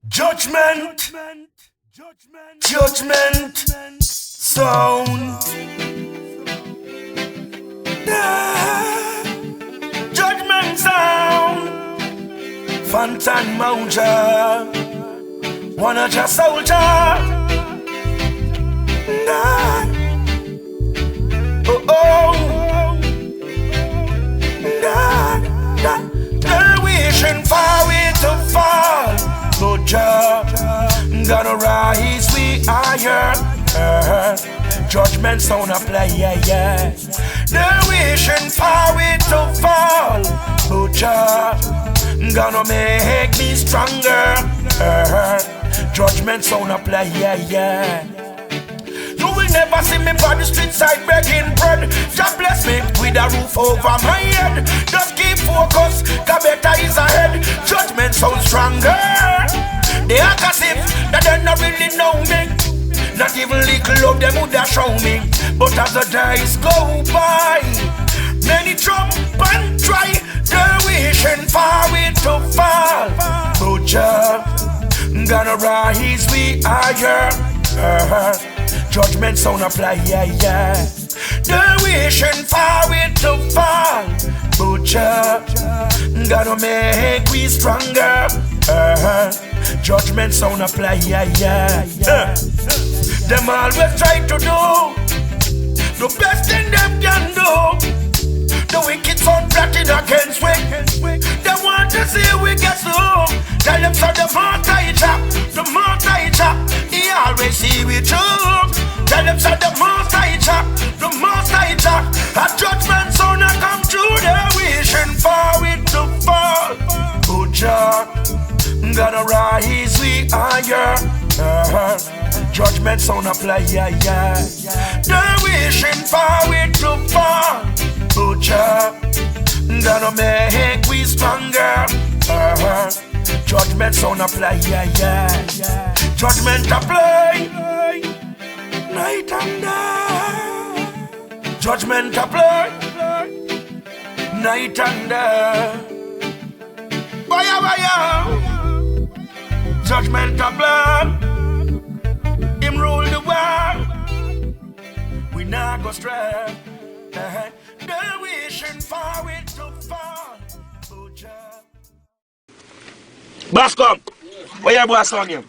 Judgement, judgement, sound. Judgement sound. FANTAN MOJAH, wanna just soldier. They're wishing for it to fall, but Jah gonna rise we higher. Judgment sound a play, yeah. They're wishing for it to fall, but Jah gonna make me stronger. Judgment sound a play, yeah. You will never see me by the street side begging bread. Jah bless me with a roof over my head. Just keep focus, cause better is ahead. Judgment sound stronger. They act as if that they not really know me. Not even little love them woulda show me. But as the days go by, many jump and try. They're wishing for it to fall, but Jah gonna rise we higher. Judgment sound apply, yeah. They're wishing for it to fall, but Jah gonna make we stronger. Judgment sound apply, yeah. Them always try to do the best thing them can do. The wicked sound plotting against we. They want to see we get through. Tell them so the more tight chop, he always see we through. Tell them so the more tight chop, a judgment sound a come true. They're wishing for it to fall, but Jah gonna rise we higher. Judgment sound apply, yeah. They're wishing for it to fall, but Jah gonna make we stronger. Judgment sound apply, yeah. Judgment apply, night and day. Judgment apply, night and day. Why? Judgment apply. Him rule the world. We not go stray. They're wishing for it to fall. Boss come. Where your boss on him?